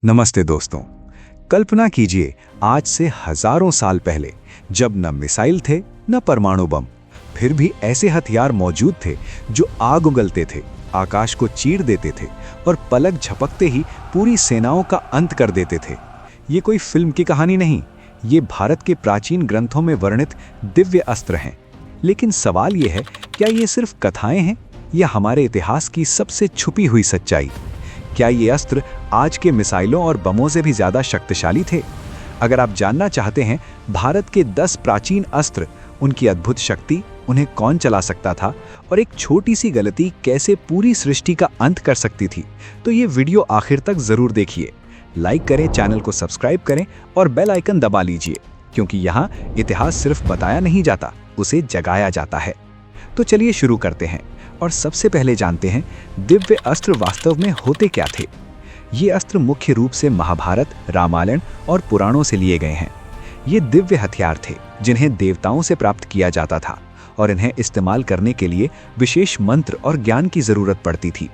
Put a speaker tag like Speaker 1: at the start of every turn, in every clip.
Speaker 1: नमस्ते दोस्तों। कल्पना कीजिए आज से हजारों साल पहले जब न मिसाइल थे न परमाणु बम, फिर भी ऐसे हथियार मौजूद थे जो आग उगलते थे, आकाश को चीर देते थे और पलक झपकते ही पूरी सेनाओं का अंत कर देते थे। ये कोई फिल्म की कहानी नहीं, ये भारत के प्राचीन ग्रंथों में वर्णित दिव्य अस्त्र हैं। लेकिन सवाल ये है, क्या ये सिर्फ कथाएं हैं या हमारे इतिहास की सबसे छुपी हुई सच्चाई? क्या ये अस्त्र आज के मिसाइलों और बमों से भी ज्यादा शक्तिशाली थे? अगर आप जानना चाहते हैं भारत के 10 प्राचीन अस्त्र, उनकी अद्भुत शक्ति, उन्हें कौन चला सकता था और एक छोटी सी गलती कैसे पूरी सृष्टि का अंत कर सकती थी, तो ये वीडियो आखिर तक जरूर देखिए। लाइक करें, चैनल को सब्सक्राइब करें और बेल आइकन दबा लीजिए, क्योंकि यहाँ इतिहास सिर्फ बताया नहीं जाता, उसे जगाया जाता है। तो चलिए शुरू करते हैं और सबसे पहले जानते हैं दिव्य अस्त्र वास्तव में होते क्या थे। ये अस्त्र मुख्य रूप से महाभारत, रामायण और पुराणों से लिए गए हैं। ये दिव्य हथियार थे जिन्हें देवताओं से प्राप्त किया जाता था और इन्हें इस्तेमाल करने के लिए विशेष मंत्र और ज्ञान की जरूरत पड़ती थी।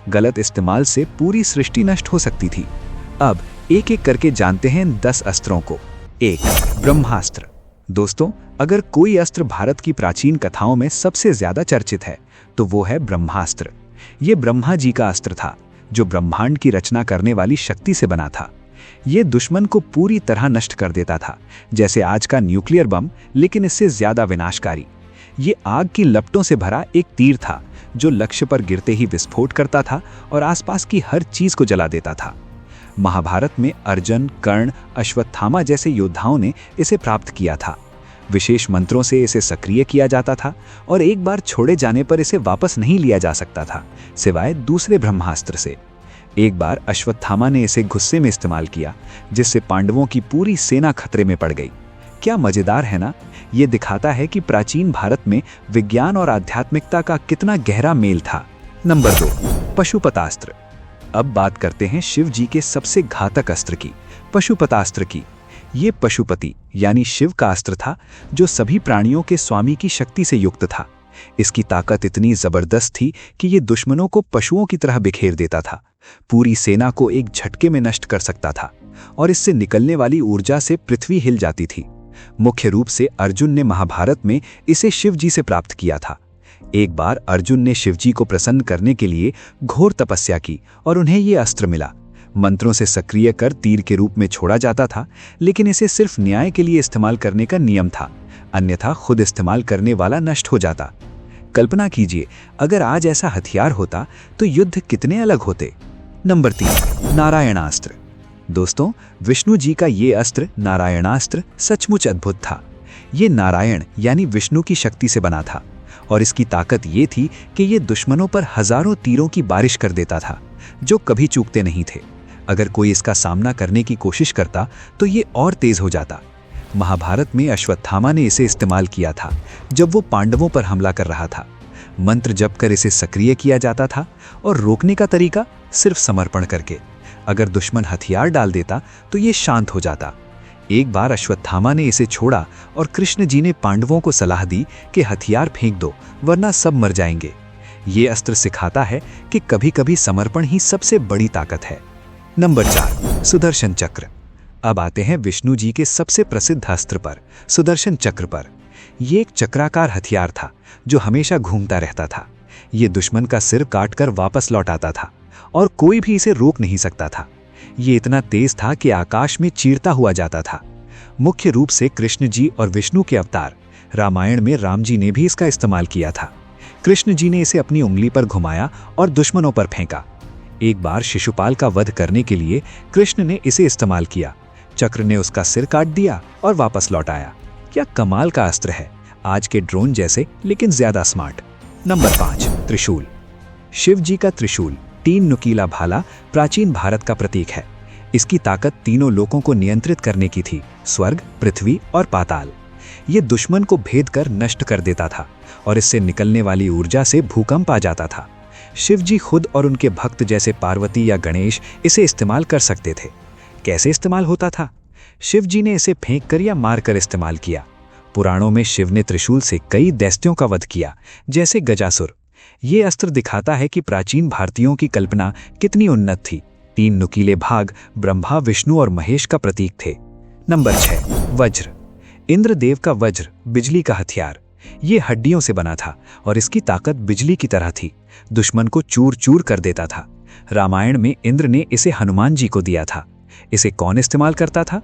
Speaker 1: गलत इस्तेमाल से पूरी सृष्टि नष्ट हो सकती थी। अब एक एक करके जानते हैं 10 अस्त्रों को। 1. ब्रह्मास्त्र। दोस्तों, अगर कोई अस्त्र भारत की प्राचीन कथाओं में सबसे ज्यादा चर्चित है तो वो है ब्रह्मास्त्र। ये ब्रह्मा जी का अस्त्र था जो ब्रह्मांड की रचना करने वाली शक्ति से बना था। ये दुश्मन को पूरी तरह नष्ट कर देता था, जैसे आज का न्यूक्लियर बम, लेकिन इससे ज्यादा विनाशकारी। ये आग की लपटों से भरा एक तीर था जो लक्ष्य पर गिरते ही विस्फोट करता था और आसपास की हर चीज को जला देता था। महाभारत में अर्जुन, कर्ण, अश्वत्थामा जैसे योद्धाओं ने इसे प्राप्त किया था। विशेष मंत्रों से इसे सक्रिय किया जाता था और एक बार छोड़े जाने पर इसे वापस नहीं लिया जा सकता था, सिवाय दूसरे ब्रह्मास्त्र से। एक बार अश्वत्थामा ने इसे गुस्से में इस्तेमाल किया, जिससे पांडवों की पूरी सेना खतरे में पड़ गई। क्या मजेदार है ना? ये दिखाता है कि प्राचीन भारत में विज्ञान और आध्यात्मिकता का कितना गहरा मेल था। नंबर 2. पशुपतास्त्र। अब बात करते हैं शिव जी के सबसे घातक अस्त्र की, पशुपतास्त्र की। ये पशुपति यानी शिव का अस्त्र था जो सभी प्राणियों के स्वामी की शक्ति से युक्त था। इसकी ताकत इतनी जबरदस्त थी कि ये दुश्मनों को पशुओं की तरह बिखेर देता था, पूरी सेना को एक झटके में नष्ट कर सकता था और इससे निकलने वाली ऊर्जा से पृथ्वी हिल जाती थी। मुख्य रूप से अर्जुन ने महाभारत में इसे शिव जी से प्राप्त किया था। एक बार अर्जुन ने शिव जी को प्रसन्न करने के लिए घोर तपस्या की और उन्हें ये अस्त्र मिला। मंत्रों से सक्रिय कर तीर के रूप में छोड़ा जाता था, लेकिन इसे सिर्फ न्याय के लिए इस्तेमाल करने का नियम था, अन्यथा खुद इस्तेमाल करने वाला नष्ट हो जाता। कल्पना कीजिए अगर आज ऐसा हथियार होता तो युद्ध कितने अलग होते। नंबर 3. नारायणास्त्र। दोस्तों, विष्णु जी का ये अस्त्र नारायणास्त्र सचमुच अद्भुत था। ये नारायण यानी विष्णु की शक्ति से बना था और इसकी ताकत ये थी कि ये दुश्मनों पर हजारों तीरों की बारिश कर देता था जो कभी चूकते नहीं थे। अगर कोई इसका सामना करने की कोशिश करता तो ये और तेज हो जाता। महाभारत में अश्वत्थामा ने इसे इस्तेमाल किया था जब वो पांडवों पर हमला कर रहा था। मंत्र जप कर इसे सक्रिय किया जाता था और रोकने का तरीका सिर्फ समर्पण करके। अगर दुश्मन हथियार डाल देता तो ये शांत हो जाता। एक बार अश्वत्थामा ने इसे छोड़ा और कृष्ण जी ने पांडवों को सलाह दी कि हथियार फेंक दो वरना सब मर जाएंगे। ये अस्त्र सिखाता है कि कभी-कभी समर्पण ही सबसे बड़ी ताकत है। नंबर 4. सुदर्शन चक्र। अब आते हैं विष्णु जी के सबसे प्रसिद्ध अस्त्र पर, सुदर्शन चक्र पर। ये एक चक्राकार हथियार था जो हमेशा घूमता रहता था। ये दुश्मन का सिर काटकर वापस लौट आता था और कोई भी इसे रोक नहीं सकता था। ये इतना तेज था कि आकाश में चीरता हुआ जाता था। मुख्य रूप से कृष्ण जी और विष्णु के अवतार रामायण में राम जी ने भी इसका इस्तेमाल किया था। कृष्ण जी ने इसे अपनी उंगली पर घुमाया और दुश्मनों पर फेंका। एक बार शिशुपाल का वध करने के लिए कृष्ण ने इसे इस्तेमाल किया। चक्र ने उसका सिर काट दिया और वापस लौट आया। क्या कमाल का अस्त्र है, आज के ड्रोन जैसे लेकिन ज्यादा स्मार्ट। नंबर 5. त्रिशूल। शिव जी का त्रिशूल, 3 नुकीला भाला, प्राचीन भारत का प्रतीक है। इसकी ताकत तीनों लोकों को नियंत्रित करने की थी, स्वर्ग, पृथ्वी और पाताल। ये दुश्मन को भेद कर नष्ट कर देता था और इससे निकलने वाली ऊर्जा से भूकंप आ जाता था। शिव जी खुद और उनके भक्त जैसे पार्वती या गणेश इसे इस्तेमाल कर सकते थे। कैसे इस्तेमाल होता था? शिव जी ने इसे फेंक कर या मार कर इस्तेमाल किया। पुराणों में शिव ने त्रिशूल से कई दैत्यों का वध किया, जैसे गजासुर। ये अस्त्र दिखाता है कि प्राचीन भारतीयों की कल्पना कितनी उन्नत थी। तीन नुकीले भाग ब्रह्मा, विष्णु और महेश का प्रतीक थे। नंबर 6, वज्र। इंद्रदेव का वज्र बिजली का हथियार। ये हड्डियों से बना था और इसकी ताकत बिजली की तरह थी, दुश्मन को चूर चूर कर देता था। रामायण में इंद्र ने इसे हनुमान जी को दिया था। इसे कौन इस्तेमाल करता था?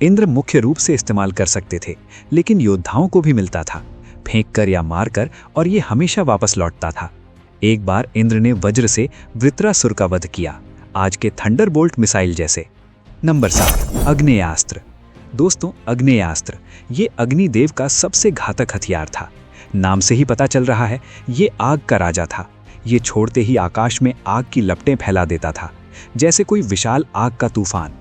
Speaker 1: इंद्र मुख्य रूप से इस्तेमाल कर सकते थे, लेकिन योद्धाओं को भी मिलता था, फेंक कर या मार कर, और ये हमेशा वापस लौटता था। एक बार इंद्र ने वज्र से वृत्रासुर का वध किया, आज के थंडरबोल्ट मिसाइल जैसे। नंबर 7, आग्नेयास्त्र। दोस्तों, आग्नेयास्त्र ये अग्निदेव का सबसे घातक हथियार था। नाम से ही पता चल रहा है, ये आग का राजा था। ये छोड़ते ही आकाश में आग की लपटें फैला देता था, जैसे कोई विशाल आग का तूफान।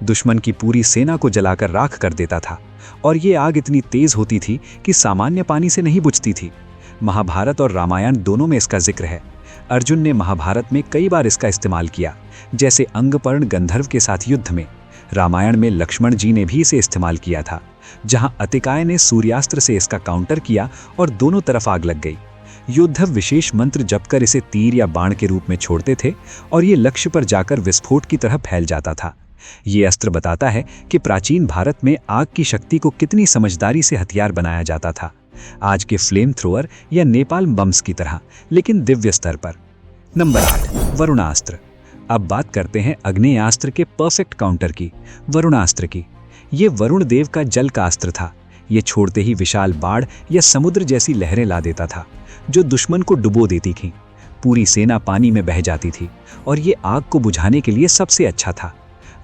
Speaker 1: दुश्मन की पूरी सेना को जलाकर राख कर देता था, और ये आग इतनी तेज होती थी कि सामान्य पानी से नहीं बुझती थी। महाभारत और रामायण दोनों में इसका जिक्र है। अर्जुन ने महाभारत में कई बार इसका इस्तेमाल किया, जैसे अंगपर्ण गंधर्व के साथ युद्ध में। रामायण में लक्ष्मण जी ने भी इसे इस्तेमाल किया था, जहां अतिकाय ने सूर्यास्त्र से इसका काउंटर किया और दोनों तरफ आग लग गई। योद्धव विशेष मंत्र जपकर इसे तीर या बाण के रूप में छोड़ते थे, और ये लक्ष्य पर जाकर विस्फोट की तरह फैल जाता था। ये अस्त्र बताता है कि प्राचीन भारत में आग की शक्ति को कितनी समझदारी से हथियार बनाया जाता था, आज के फ्लेम थ्रोअर या नेपाल बम्स की तरह, लेकिन दिव्य स्तर पर। नंबर 8, वरुणास्त्र। अब बात करते हैं आग्नेयास्त्र के परफेक्ट काउंटर की, वरुणास्त्र की। ये वरुण देव का जल का अस्त्र था। ये छोड़ते ही विशाल बाढ़ या समुद्र जैसी लहरें ला देता था, जो दुश्मन को डुबो देती थीं। पूरी सेना पानी में बह जाती थी, और ये आग को बुझाने के लिए सबसे अच्छा था।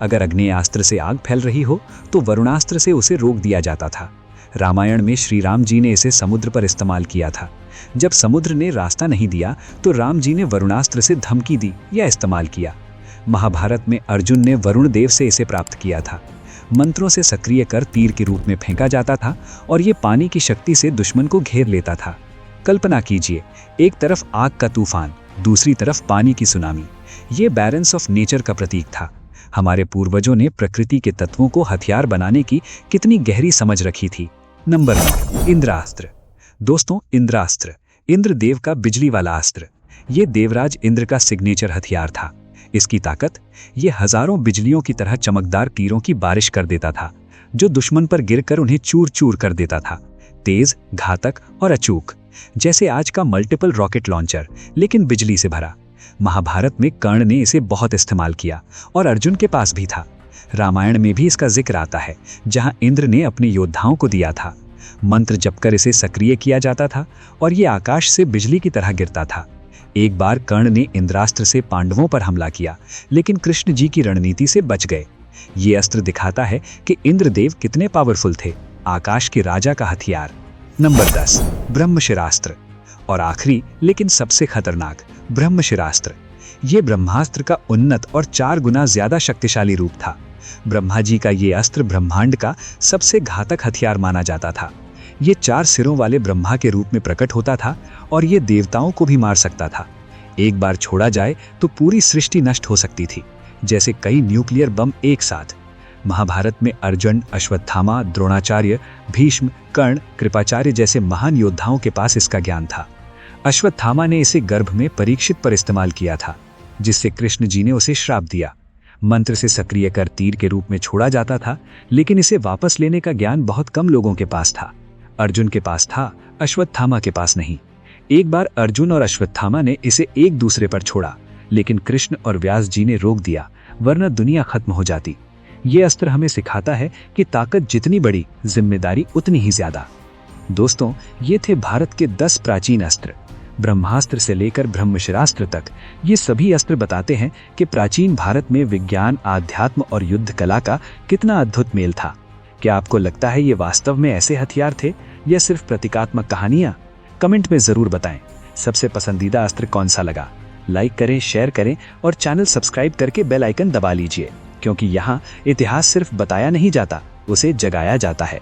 Speaker 1: अगर आग्नेयास्त्र से आग फैल रही हो तो वरुणास्त्र से उसे रोक दिया जाता था। रामायण में श्री राम जी ने इसे समुद्र पर इस्तेमाल किया था। जब समुद्र ने रास्ता नहीं दिया तो राम जी ने वरुणास्त्र से धमकी दी या इस्तेमाल किया। महाभारत में अर्जुन ने वरुण देव से इसे प्राप्त किया था। मंत्रों से सक्रिय कर तीर के रूप में फेंका जाता था, और ये पानी की शक्ति से दुश्मन को घेर लेता था। कल्पना कीजिए, एक तरफ आग का तूफान, दूसरी तरफ पानी की सुनामी। ये बैलेंस ऑफ नेचर का प्रतीक था। हमारे पूर्वजों ने प्रकृति के तत्वों को हथियार बनाने की कितनी गहरी समझ रखी थी। नंबर 9, इंद्रास्त्र। दोस्तों, इंद्रास्त्र इंद्रदेव का बिजली वाला अस्त्र। ये देवराज इंद्र का सिग्नेचर हथियार था। इसकी ताकत, ये हजारों बिजलियों की तरह चमकदार तीरों की बारिश कर देता था, जो दुश्मन पर गिरकर उन्हें चूर चूर कर देता था। तेज, घातक और अचूक, जैसे आज का मल्टीपल रॉकेट लॉन्चर, लेकिन बिजली से भरा। महाभारत में कर्ण ने इसे बहुत इस्तेमाल किया, और अर्जुन के पास भी था। रामायण में भी इसका जिक्र आता है, जहां इंद्र ने अपने योद्धाओं को दिया था। मंत्र जपकर इसे सक्रिय किया जाता था, और ये आकाश से बिजली की तरह गिरता था। एक बार कर्ण ने इंद्रास्त्र से पांडवों पर हमला किया, लेकिन कृष्ण जी की रणनीति से बच गए। ये अस्त्र दिखाता है कि इंद्रदेव कितने पावरफुल थे, आकाश के राजा का हथियार। नंबर 10, ब्रह्मशिरास्त्र। और आखिरी लेकिन सबसे खतरनाक, ब्रह्मशिरास्त्र। ये ब्रह्मास्त्र का उन्नत और 4 गुना ज्यादा शक्तिशाली रूप था। ब्रह्मा जी का ये अस्त्र ब्रह्मांड का सबसे घातक हथियार माना जाता था। ये 4 सिरों वाले ब्रह्मा के रूप में प्रकट होता था, और ये देवताओं को भी मार सकता था। एक बार छोड़ा जाए तो पूरी सृष्टि नष्ट हो सकती थी, जैसे कई न्यूक्लियर बम एक साथ। महाभारत में अर्जुन, अश्वत्थामा, द्रोणाचार्य, भीष्म, कर्ण, कृपाचार्य जैसे महान योद्धाओं के पास इसका ज्ञान था। अश्वत्थामा ने इसे गर्भ में परीक्षित पर इस्तेमाल किया था, जिससे कृष्ण जी ने उसे श्राप दिया। मंत्र से सक्रिय कर तीर के रूप में छोड़ा जाता था, लेकिन इसे वापस लेने का ज्ञान बहुत कम लोगों के पास था। अर्जुन के पास था, अश्वत्थामा के पास नहीं। एक बार अर्जुन और अश्वत्थामा ने इसे एक दूसरे पर छोड़ा, लेकिन कृष्ण और व्यास जी ने रोक दिया, वरना दुनिया खत्म हो जाती। ये अस्त्र हमें सिखाता है कि ताकत जितनी बड़ी, जिम्मेदारी उतनी ही ज्यादा। दोस्तों, ये थे भारत के 10 प्राचीन अस्त्र। ब्रह्मास्त्र से लेकर ब्रह्मशिरास्त्र तक, ये सभी अस्त्र बताते हैं कि प्राचीन भारत में विज्ञान, आध्यात्म और युद्ध कला का कितना अद्भुत मेल था। क्या आपको लगता है ये वास्तव में ऐसे हथियार थे, या सिर्फ प्रतीकात्मक कहानियां? कमेंट में जरूर बताएं। सबसे पसंदीदा अस्त्र कौन सा लगा? लाइक करें, शेयर करें, और चैनल सब्सक्राइब करके बेल आइकन दबा लीजिए, क्योंकि यहाँ इतिहास सिर्फ बताया नहीं जाता, उसे जगाया जाता है।